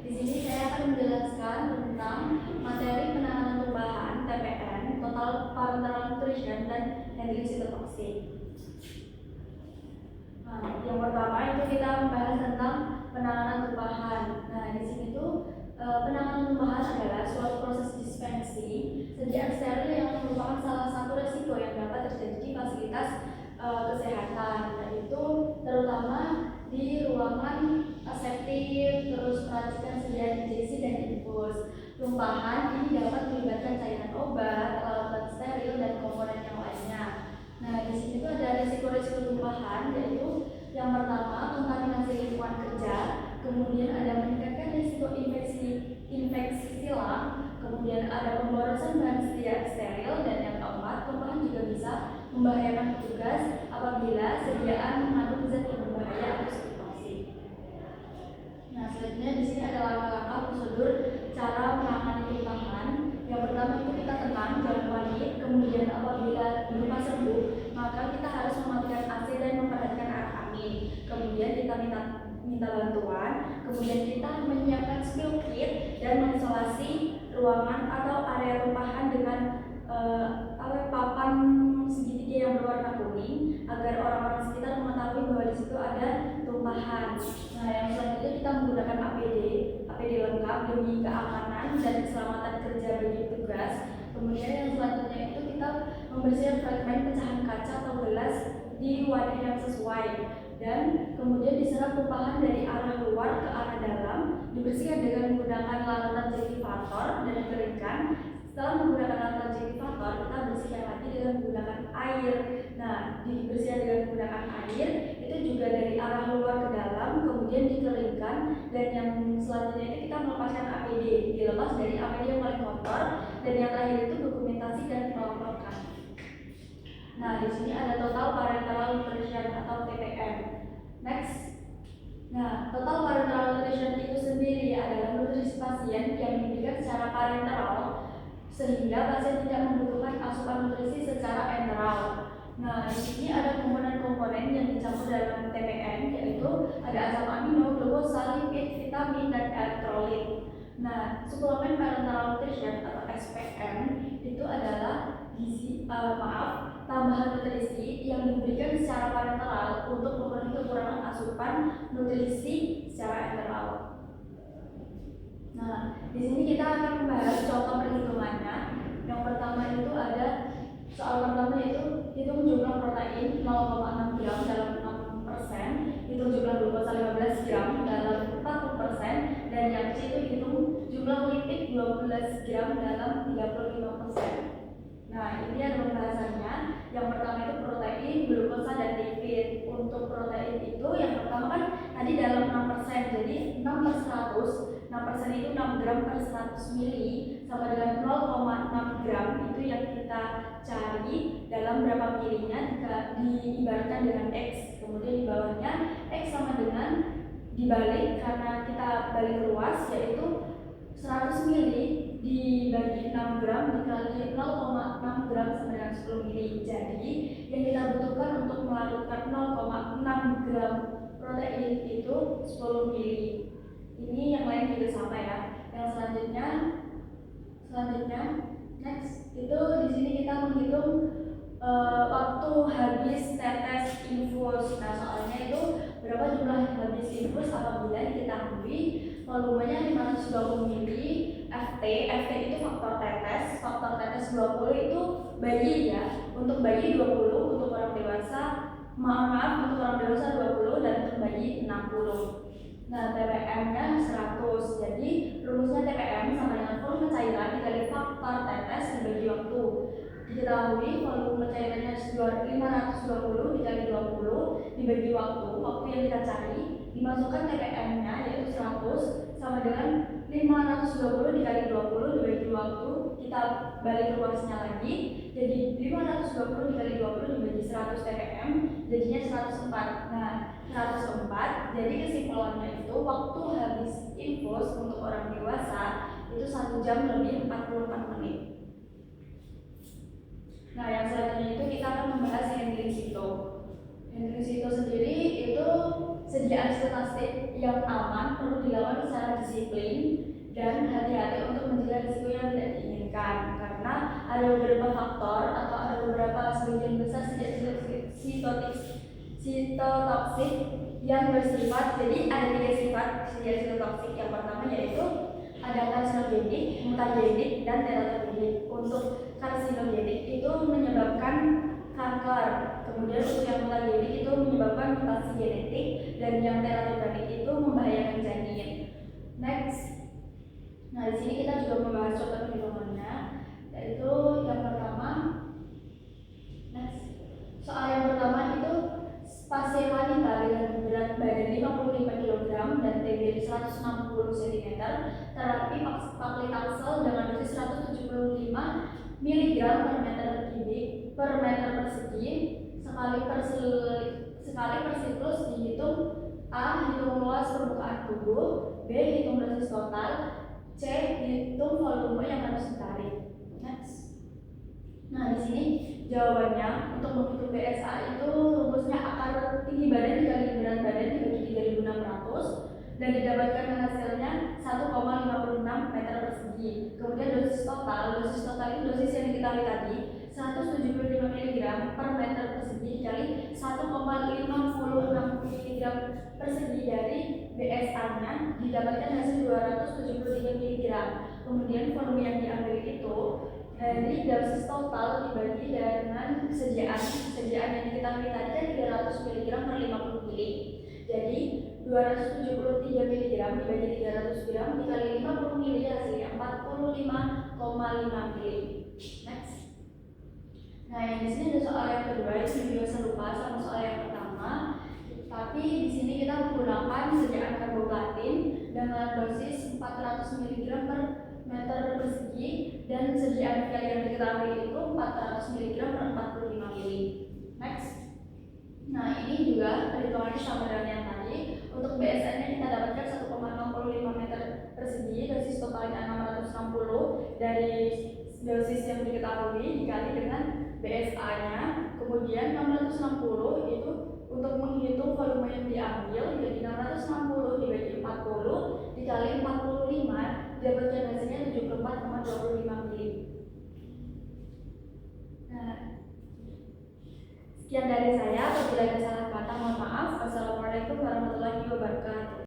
Di sini saya akan menjelaskan tentang materi penanganan tumpahan (TPN), total parenteral nutrition, dan handling sitotoksik. Yang pertama itu kita membahas tentang penanganan tumpahan. Nah, di sini tuh penanganan tumpahan adalah suatu proses dispensi sediaan steril yang merupakan salah satu resiko yang dapat terjadi di fasilitas kesehatan, yaitu terutama di ruangan aseptik, terus peracikan sediaan injeksi dan infus. Tumpahan ini dapat melibatkan cairan obat, alat steril, dan komponen yang lainnya. Nah, di sini tuh ada risiko-risiko tumpahan, yaitu yang pertama kontaminasi lingkungan kerja, kemudian ada meningkatkan risiko infeksi silang, kemudian ada pemborosan bahan steril, dan yang keempat tumpahan juga bisa membahayakan petugas apabila sediaan mengandung zat yang berbahaya atau toksik. Nah, selanjutnya di sini ada langkah-langkah prosedur cara menangani tumpahan. Yang pertama itu kita tenang, jangan panik. Kemudian apabila berupa serbuk, maka kita harus mematikan AC dan memperhatikan arah angin. Kemudian kita minta bantuan. Kemudian kita menyiapkan spill kit dan mengisolasi ruangan atau area tumpahan dengan papan segitiga yang berwarna kuning agar orang-orang sekitar mengetahui bahwa di situ ada tumpahan. Nah, yang selanjutnya kita menggunakan APD lengkap demi keamanan dan keselamatan kerja bagi petugas. Kemudian yang selanjutnya itu kita membersihkan fragmen pecahan kaca atau gelas di wadah yang sesuai, dan kemudian diserap tumpahan dari arah luar ke arah dalam, dibersihkan dengan menggunakan larutan jellificator dan dikeringkan. Setelah menggunakan larutan jellificator, kita bersihkan lagi dengan menggunakan air. Nah, dibersihkan dengan menggunakan air itu juga dari arah luar ke dalam, kemudian dikeringkan, dan yang selanjutnya itu kita melepaskan APD, dilepas dari APD yang paling kotor, dan yang terakhir itu dokumentasi dan melaporkan. Nah, di sini ada total parenteral nutrition atau TPN. Next. Nah, total parenteral nutrition itu sendiri adalah nutrisi pasien yang diberikan secara parenteral sehingga pasien tidak membutuhkan asupan nutrisi secara enteral. Nah, di sini ada komponen-komponen yang dicampur dalam TPN, yaitu ada asam amino, glukosa, lipid, vitamin, dan elektrolit. Nah, suplemen parenteral nutrition atau SPN itu adalah tambahan nutrisi yang diberikan secara parenteral untuk memenuhi kekurangan asupan nutrisi secara enteral. Nah, di sini kita akan membahas contoh perhitungannya. Yang pertama itu ada soal pertama yaitu hitung jumlah protein 0,6 gram dalam 6%, hitung jumlah glukosa 15 gram dalam 40%, dan yang C itu hitung jumlah lipid 12 gram dalam 35%. Nah, ini ada pembahasannya. Yang pertama itu protein, glukosa, dan lipid. Untuk protein itu yang pertama kan tadi dalam 6%, jadi 6 per 100. 6% itu 6 gram per 100 mili sama dengan 0,6 gram. Itu yang kita cari dalam berapa milinya diibaratkan dengan X. Kemudian di bawahnya X sama dengan dibalik karena kita balik ruas, yaitu 100 mili dibagi 6 gram dikali 0,6 gram sama dengan 10 mili. Jadi yang kita butuhkan untuk melakukan 0,6 gram protein itu 10 mili. Ini yang lain juga sama ya. Yang selanjutnya next itu di sini kita menghitung waktu habis tetes infus. Nah, soalnya itu berapa jumlah habis infus apabila diketahui volumenya 520 mili. FT itu faktor tetes 20 itu bayi ya. Untuk bayi 20, untuk orang dewasa untuk orang dewasa 20, dan untuk bayi 60. Nah, TPM-nya 100. Jadi rumusnya TPM sama dengan volume cairan dikali faktor tetes dibagi waktu. Diketahui volume cairannya 520 dikali 20 dibagi waktu yang kita cari, dimasukkan TPM-nya yaitu 100 sama dengan 520 dikali 20 dibagi waktu, kita balik ruasnya lagi, jadi 520 dikali 20 dibagi 100 TPM jadinya 104. Nah, 104, jadi kesimpulannya itu waktu habis infus untuk orang dewasa itu 1 jam lebih 44 menit. Nah, yang selanjutnya itu kita akan membahas handling sito. Handling sito sendiri itu sediaan sitostat yang aman perlu dilakukan secara disiplin dan hati-hati untuk mencegah risiko yang tidak diinginkan, karena ada beberapa faktor atau ada beberapa sebagian besar sitotoksik yang bersifat, jadi ada 3 sifat sitotoksik. Yang pertama yaitu ada karsinogenik, mutagenik, dan teratogenik. Untuk karsinogenik itu menyebabkan kanker, kemudian untuk yang mutagenik itu menyebabkan mutasi genetik, dan yang teratogenik itu membahayakan janin. Next, nah di sini kita juga membahas contoh filmnya, yaitu yang pertama. Next, soal yang pertama itu pasien wanita dengan berat badan 55 kg dan TB 160 cm terapi paclitaxel dengan dosis 175 mg per meter kubik per meter persegi sekali per siklus dihitung. A. Hitung luas permukaan tubuh. B. Hitung dosis total. C. Hitung volume yang harus ditarik. Next. Nah, di sini jawabannya untuk menghitung BSA itu rumusnya akar tinggi badan dikali berat badan dibagi 3.600 dan didapatkan hasilnya 1,56 meter persegi. Kemudian dosis total itu dosis yang diketahui tadi 175 mg per meter persegi dikali 1,56 mg persegi dari BSA-nya didapatkan hasil 273 mg. Kemudian volume yang diambil itu dari dosis total dibagi dengan kesediaan yang diketahui tadi kan 300 mg per 50 ml. Jadi 273 mg dibagi 300 gram dikali 50 ml hasilnya 45,5 ml. Next. Nah, yang di sini ada soal yang kedua, ini juga serupa sama soal yang pertama, tapi di sini kita menggunakan sediaan karboplatin dengan dosis 400 mg per meter persegi dan sediaan kali yang diketahui itu 400 mg per 45 ml. Next. Nah, ini juga perhitungannya sama dengan yang tadi. Untuk BSA-nya kita dapatkan 1,65 meter persegi, dosis totalnya 660 dari dosis yang diketahui dikali dengan BSA-nya. Kemudian 660 itu untuk menghitung volume yang diambil, jadi 660 dibagi 40 dikali 45 dapatkan hasilnya 74,25 ml. Nah, sekian dari saya. Apabila ada salah kata mohon maaf. Wassalamualaikum warahmatullahi wabarakatuh.